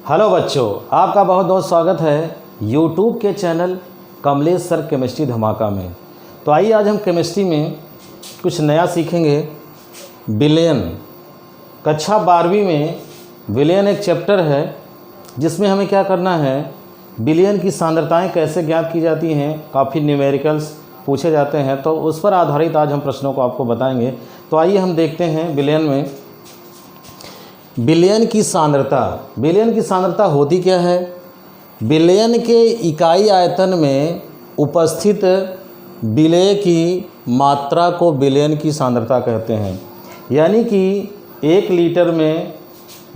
Hello बच्चों, आपका बहुत बहुत स्वागत है यूट्यूब के चैनल कमलेश सर केमिस्ट्री धमाका में। तो आइए आज हम केमिस्ट्री में कुछ नया सीखेंगे। विलयन, कक्षा 12वीं में विलयन एक चैप्टर है जिसमें हमें क्या करना है, विलयन की सांद्रताएं कैसे ज्ञात की जाती हैं, काफ़ी न्यूमेरिकल्स पूछे जाते हैं, तो उस पर आधारित आज हम प्रश्नों को आपको बताएंगे। तो आइए हम देखते हैं विलयन में विलयन की सांद्रता। विलयन की सांद्रता होती क्या है? विलयन के इकाई आयतन में उपस्थित विलेय की मात्रा को विलयन की सांद्रता कहते हैं। यानी कि 1 लीटर में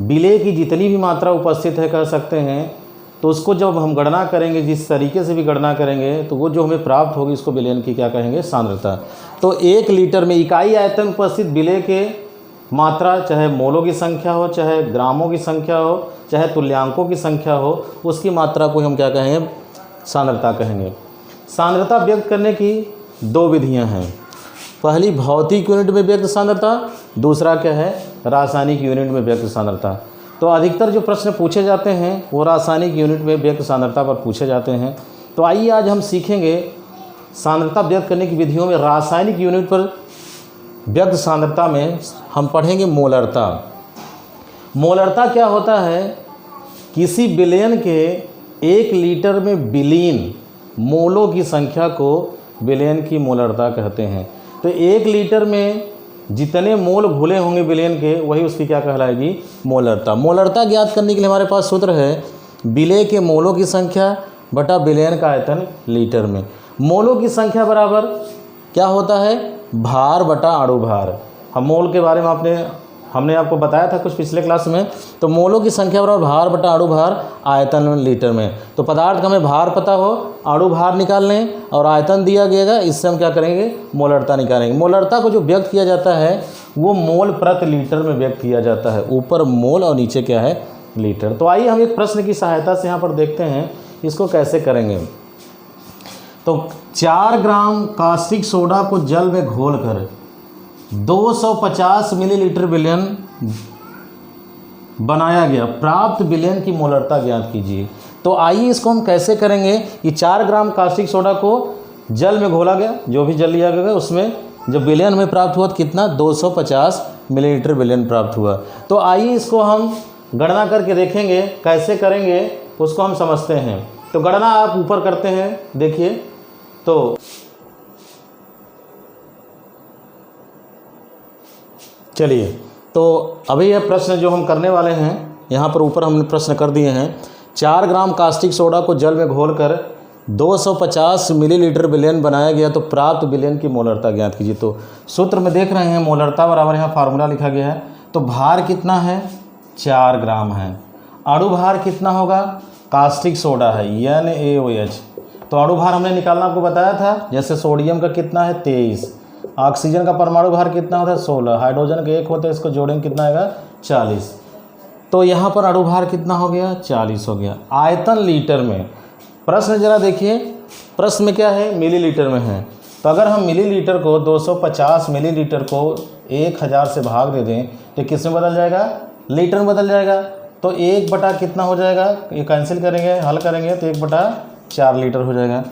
विलेय की जितनी भी मात्रा उपस्थित है कह सकते हैं, तो उसको जब हम गणना करेंगे, जिस तरीके से भी गणना करेंगे, तो वो जो हमें प्राप्त होगी उसको विलयन की क्या कहेंगे, सांद्रता। तो 1 लीटर में इकाई आयतन में उपस्थित विलेय के मात्रा, चाहे मोलों की संख्या हो, चाहे ग्रामों की संख्या हो, चाहे तुल्यांकों की संख्या हो, उसकी मात्रा को हम क्या कहेंगे, सांद्रता कहेंगे। सांद्रता व्यक्त करने की 2 विधियां हैं। पहली भौतिक यूनिट में व्यक्त सांद्रता, दूसरा क्या है, रासायनिक यूनिट में व्यक्त सांद्रता। तो अधिकतर जो प्रश्न पूछे जाते हैं वो रासायनिक यूनिट में व्यक्त सांद्रता पर पूछे जाते हैं। तो आइए आज हम सीखेंगे सांद्रता व्यक्त करने की विधियों में रासायनिक यूनिट पर व्यक्त सांद्रता में हम पढ़ेंगे मोलरता। मोलरता क्या होता है? किसी विलयन के 1 लीटर में विलीन मोलों की संख्या को विलयन की मोलरता कहते हैं। तो 1 लीटर में जितने मोल घुले होंगे विलयन के, वही उसकी क्या कहलाएगी, मोलरता। मोलरता ज्ञात करने के लिए हमारे पास सूत्र है विलेय के मोलों की संख्या बटा विलयन का आयतन लीटर में। मोलों की संख्या बराबर क्या होता है, भार बटा अणु भार। हम मोल के बारे में हमने आपको बताया था कुछ पिछले क्लास में। तो मोलों की संख्या बराबर भार बटा अणु भार आयतन लीटर में। तो पदार्थ का हमें भार पता हो, अणु भार निकाल लें और आयतन दिया गया, इससे हम क्या करेंगे, मोलरता निकालेंगे। मोलरता को जो व्यक्त किया जाता है वो मोल प्रति लीटर में व्यक्त किया जाता है। ऊपर मोल और नीचे क्या है, लीटर। तो आइए हम एक प्रश्न की सहायता से यहाँ पर देखते हैं इसको कैसे करेंगे। तो 4 ग्राम कास्टिक सोडा को जल में घोलकर 250 मिलीलीटर विलयन बनाया गया, प्राप्त विलयन की मोलरता ज्ञात कीजिए। तो आइए इसको हम कैसे करेंगे कि 4 ग्राम कास्टिक सोडा को जल में घोला गया, जो भी जल लिया गया, उसमें जब विलयन में प्राप्त हुआ तो कितना, 250 मिलीलीटर विलयन प्राप्त हुआ। तो आइए इसको हम गणना करके देखेंगे, कैसे करेंगे उसको हम समझते हैं। तो गणना आप ऊपर करते हैं, देखिए। तो चलिए, तो अभी यह प्रश्न जो हम करने वाले हैं, यहाँ पर ऊपर हमने प्रश्न कर दिए हैं। 4 ग्राम कास्टिक सोडा को जल में घोलकर 250 मिलीलीटर विलयन बनाया गया, तो प्राप्त विलयन की मोलरता ज्ञात कीजिए। तो सूत्र में देख रहे हैं मोलरता बराबर, यहाँ फार्मूला लिखा गया है। तो भार कितना है, 4 ग्राम है। अणु भार कितना होगा, कास्टिक सोडा है NaOH, तो अणु भार हमने निकालना आपको बताया था। जैसे सोडियम का कितना है, 23। ऑक्सीजन का परमाणु भार कितना होता है, 16। हाइड्रोजन के 1 होता है, इसको जोड़ेंगे कितना आएगा, 40। तो यहाँ पर अणु भार कितना हो गया, 40 हो गया। आयतन लीटर में, प्रश्न जरा देखिए, प्रश्न में क्या है, मिलीलीटर में है। तो अगर हम मिलीलीटर को 250 मिलीलीटर को 1000 से भाग दे दें तो किस में बदल जाएगा, लीटर में बदल जाएगा। तो 1 बटा कितना हो जाएगा, ये कैंसिल करेंगे, हल करेंगे तो 1 बटा 4 लीटर हो जाएगा।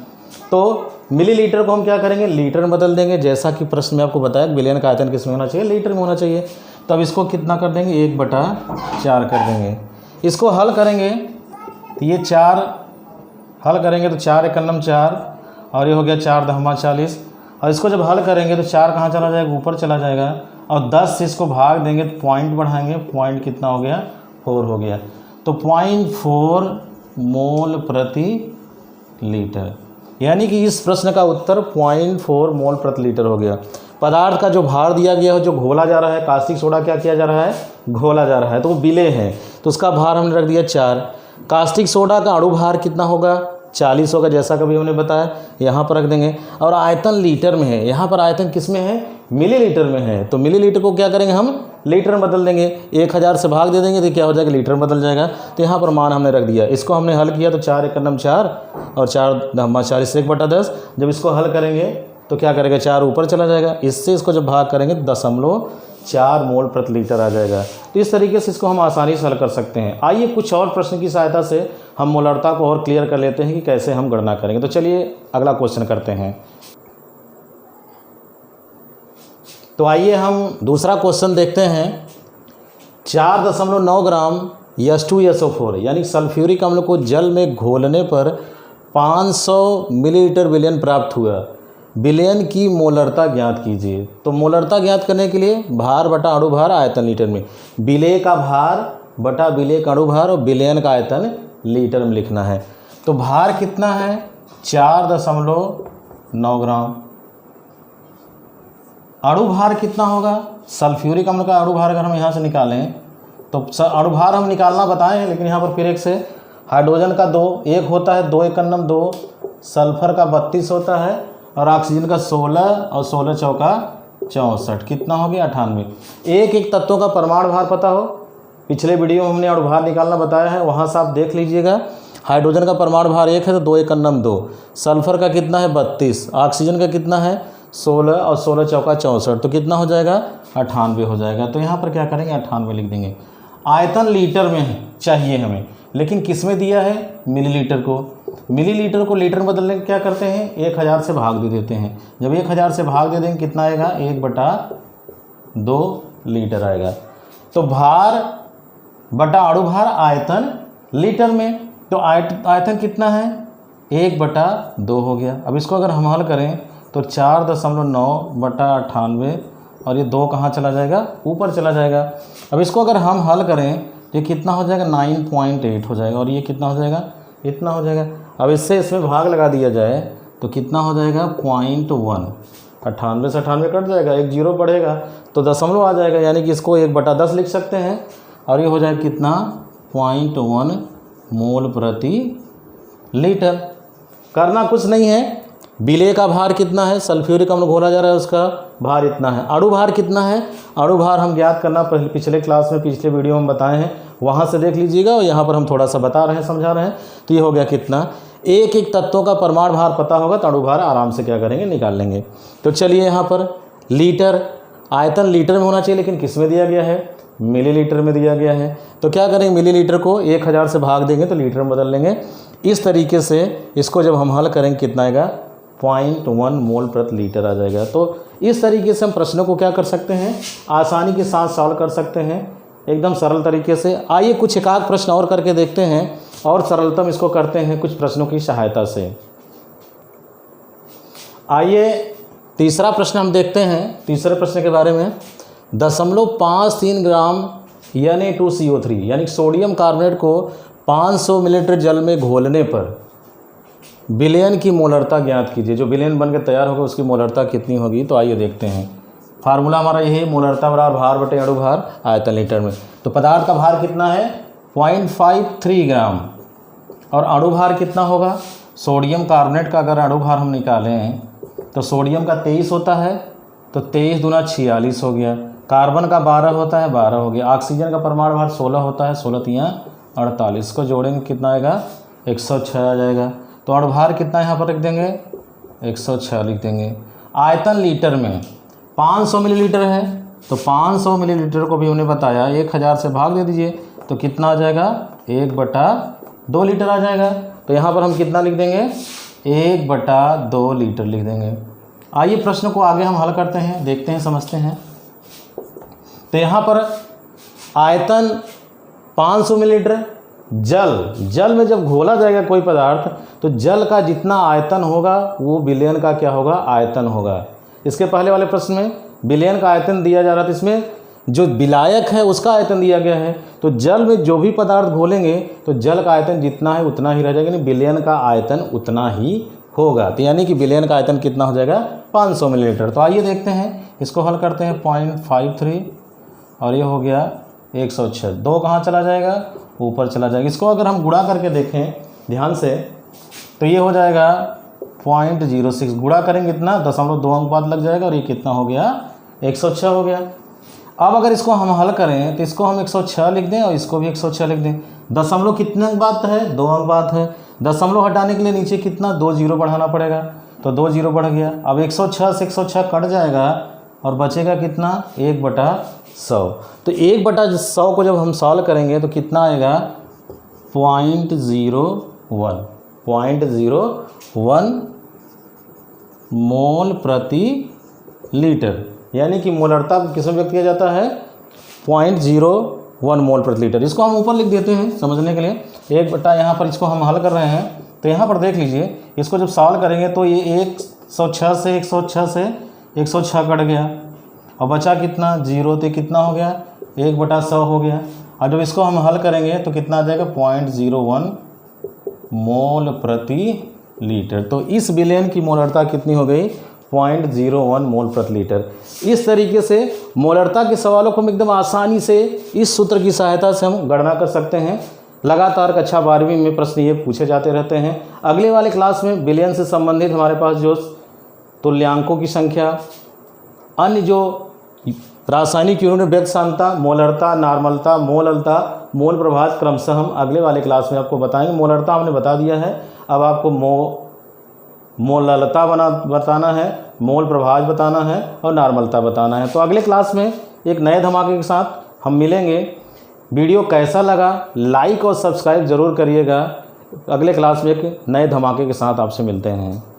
तो मिलीलीटर को हम क्या करेंगे, लीटर में बदल देंगे। जैसा कि प्रश्न में आपको बताया विलयन का आयतन किस में होना चाहिए, लीटर में होना चाहिए। तो अब इसको कितना कर देंगे, 1 बटा 4 कर देंगे। इसको हल करेंगे तो ये 4 हल करेंगे तो 4 एकन्नम 4, और ये हो गया 4 दहमा 40। और इसको जब हल करेंगे तो 4 कहाँ चला जाएगा, ऊपर चला जाएगा। और 10 से इसको भाग देंगे तो पॉइंट बढ़ाएंगे, पॉइंट कितना हो गया, 4 हो गया। तो 0.4 मोल प्रति लीटर, यानी कि इस प्रश्न का उत्तर 0.4 मोल प्रति लीटर हो गया। पदार्थ का जो भार दिया गया है, जो घोला जा रहा है, कास्टिक सोडा क्या किया जा रहा है, घोला जा रहा है, तो वो विलेय है, तो उसका भार हमने रख दिया 4। कास्टिक सोडा का अणु भार कितना होगा, 40 होगा, जैसा कभी हमने बताया, यहाँ पर रख देंगे। और आयतन लीटर में है, यहाँ पर आयतन किस में है, मिलीलीटर में है। तो मिलीलीटर को क्या करेंगे, हम लीटर में बदल देंगे। 1000 से भाग दे देंगे तो क्या हो जाएगा, लीटर में बदल जाएगा। तो यहाँ पर मान हमने रख दिया। इसको हमने हल किया तो 4 एकन्नम 4 और 4 दहमा 40, 1 बटा 10। जब इसको हल करेंगे तो क्या करेगा, 4 ऊपर चला जाएगा। इससे इसको जब भाग करेंगे तो 4 मोल प्रति लीटर आ जाएगा। तो इस तरीके से इसको हम आसानी से हल कर सकते हैं। आइए कुछ और प्रश्न की सहायता से हम मोलरता को और क्लियर कर लेते हैं कि कैसे हम गणना करेंगे। तो चलिए अगला क्वेश्चन करते हैं। तो आइए हम दूसरा क्वेश्चन देखते हैं। 4.9 ग्राम H2SO4 यानी सल्फ्यूरिक अम्ल को जल में घोलने पर 500 मिलीलीटर विलयन प्राप्त हुआ। विलयन की मोलरता ज्ञात कीजिए। तो मोलरता ज्ञात करने के लिए भार बटा अणु भार आयतन लीटर में, विलेय का भार बटा विलेय का अणु भार और विलयन का आयतन लीटर में लिखना है। तो भार कितना है? 4.9 ग्राम। अणु भार कितना होगा? सल्फ्यूरिक अम्ल का अणु भार अगर हम यहाँ से निकालें तो अणु भार हम निकालना बताए हैं, लेकिन यहाँ पर फिर एक से हाइड्रोजन का 2 एक होता है, 2 एकन्नम 2, सल्फर का 32 होता है और ऑक्सीजन का 16 और 16 चौका 64, कितना हो गया? 98। एक एक तत्वों का परमाणु भार पता हो, पिछले वीडियो में हमने अणु भार निकालना बताया है, वहाँ से आप देख लीजिएगा। हाइड्रोजन का परमाणु भार 1 है तो 2 एकन्नम 2, सल्फर का कितना है? 32, ऑक्सीजन का कितना है? 16 और 16 चौका 64, तो कितना हो जाएगा? 98 हो जाएगा। तो यहाँ पर क्या करेंगे? 98 लिख देंगे। आयतन लीटर में चाहिए हमें, लेकिन किस में दिया है? मिलीलीटर को। मिलीलीटर को लीटर में बदलने क्या करते हैं? 1000 से भाग दे देते हैं। जब 1000 से भाग दे देंगे कितना आएगा? 1/2 लीटर आएगा। तो भार बटा अणु भार आयतन लीटर में, तो आयतन कितना है? 1/2 हो गया। अब इसको अगर हम हल करें तो 4.9/98 और ये 2 कहाँ चला जाएगा? ऊपर चला जाएगा। अब इसको अगर हम हल करें तो ये कितना हो जाएगा? 9.8 हो जाएगा और ये कितना हो जाएगा? इतना हो जाएगा। अब इससे इसमें भाग लगा दिया जाए तो कितना हो जाएगा? 0.1। 98 से 98 कट जाएगा, एक 0 बढ़ेगा तो दशमलव आ जाएगा, यानी कि इसको 1/10 लिख सकते हैं और ये हो जाएगा कितना? 0.1 मोल प्रति लीटर। करना कुछ नहीं है। विलेय का भार कितना है? सल्फ्यूरिक अम्ल घोला जा रहा है, उसका भार इतना है। अणु भार कितना है? अणु भार हम ज्ञात करना पिछले क्लास में, पिछले वीडियो में बताए हैं, वहाँ से देख लीजिएगा और यहाँ पर हम थोड़ा सा बता रहे हैं, समझा रहे हैं। तो ये हो गया कितना? एक एक तत्वों का परमाणु भार पता होगा तो अणु भार आराम से क्या करेंगे? निकाल लेंगे। तो चलिए यहाँ पर लीटर, आयतन लीटर में होना चाहिए, लेकिन किस में दिया गया है? मिलीलीटर में दिया गया है। तो क्या करेंगे? मिलीलीटर को 1000 से भाग देंगे तो लीटर में बदल लेंगे। इस तरीके से इसको जब हम हल करेंगे कितना आएगा? 0.1 मोल प्रति लीटर आ जाएगा। तो इस तरीके से हम प्रश्नों को क्या कर सकते हैं? आसानी के साथ सॉल्व कर सकते हैं, एकदम सरल तरीके से। आइए कुछ एकाध प्रश्न और करके देखते हैं और सरलतम इसको करते हैं कुछ प्रश्नों की सहायता से। आइए तीसरा प्रश्न हम देखते हैं। तीसरे प्रश्न के बारे में 0.53 ग्राम Na2CO3 यानी सोडियम कार्बोनेट को 500 मिलीलीटर जल में घोलने पर विलयन की मोलरता ज्ञात कीजिए। जो विलयन बनकर तैयार होगा उसकी मोलरता कितनी होगी? तो आइए देखते हैं। फार्मूला हमारा यही है, मोलरता बराबर भार बटे अणु भार आयतन लीटर में। तो पदार्थ का भार कितना है? 0.53 ग्राम और अणु भार कितना होगा? सोडियम कार्बोनेट का अगर अणु भार हम निकालें तो सोडियम का 23 होता है, तो 23 दूना 46 हो गया। कार्बन का 12 होता है, 12 हो गया। ऑक्सीजन का परमाणु भार 16 होता है, 16 तियाँ 48 को जोड़ेंगे कितना आएगा? 106 आ जाएगा। तो अणु भार कितना यहाँ पर लिख देंगे? 106 लिख देंगे। आयतन लीटर में 500 मिलीलीटर है, तो 500 मिलीलीटर को भी उन्हें बताया 1000 से भाग दे दीजिए तो कितना आ जाएगा? 1/2 लीटर आ जाएगा। तो यहाँ पर हम कितना लिख देंगे? 1/2 लीटर लिख देंगे। आइए प्रश्न को आगे हम हल करते हैं, देखते हैं, समझते हैं। तो यहाँ पर आयतन 500 मिलीलीटर, जल में जब घोला जाएगा कोई पदार्थ तो जल का जितना आयतन होगा वो विलयन का क्या होगा? आयतन होगा। इसके पहले वाले प्रश्न में विलयन का आयतन दिया जा रहा था, इसमें जो विलायक है उसका आयतन दिया गया है। तो जल में जो भी पदार्थ घोलेंगे तो जल का आयतन जितना है उतना ही रह जाएगा, यानी विलयन का आयतन उतना ही होगा। तो यानी कि विलयन का आयतन कितना हो जाएगा? 500 मिलीलीटर। तो आइए देखते हैं, इसको हल करते हैं। 0.53 और ये हो गया 106। 2 कहाँ चला जाएगा? ऊपर चला जाएगा। इसको अगर हम गुणा करके देखें ध्यान से तो ये हो जाएगा 0.06। गुणा करेंगे कितना? 0.2 अंक बाद लग जाएगा और ये कितना हो गया? 106 हो गया। अब अगर इसको हम हल करें तो इसको हम 106 लिख दें और इसको भी 106 लिख दें। दशमलव कितने अंक बाद है? 2 अंक बाद है। दशमलव हटाने के लिए नीचे कितना? 2 जीरो बढ़ाना पड़ेगा, तो 2 जीरो बढ़ गया। अब 106 से 106 कट जाएगा और बचेगा कितना? 1/2 100। तो 1/100 को जब हम सॉल्व करेंगे तो कितना आएगा 0.01 मोल प्रति लीटर, यानी कि मोलरता को किस में व्यक्त किया जाता है 0.01 मोल प्रति लीटर। इसको हम ऊपर लिख देते हैं समझने के लिए। 1/, यहाँ पर इसको हम हल कर रहे हैं तो यहाँ पर देख लीजिए, इसको जब सॉल्व करेंगे तो ये 106 से 106 कट गया और बचा कितना 0, तो कितना हो गया 1/100 हो गया। और जब इसको हम हल करेंगे तो कितना आ जाएगा 0.01 मोल प्रति लीटर। तो इस विलयन की मोलरता कितनी हो गई 0.01 मोल प्रति लीटर। इस तरीके से मोलरता के सवालों को हम एकदम आसानी से इस सूत्र की सहायता से हम गणना कर सकते हैं। लगातार कक्षा 12वीं में प्रश्न ये पूछे जाते रहते हैं। अगले वाले क्लास में विलयन से संबंधित हमारे पास जो तुल्यांकों की संख्या, अन्य जो रासायनिक यूनिट व्यक्त सांद्रता, मोलरता, नार्मलता, मोललता, मोल प्रभाज क्रमशः हम अगले वाले क्लास में आपको बताएंगे। मोलरता हमने बता दिया है, अब आपको मोललता बताना है, मोल प्रभाज बताना है और नार्मलता बताना है। तो अगले क्लास में एक नए धमाके के साथ हम मिलेंगे। वीडियो कैसा लगा लाइक और सब्सक्राइब ज़रूर करिएगा। अगले क्लास में एक नए धमाके के साथ आपसे मिलते हैं।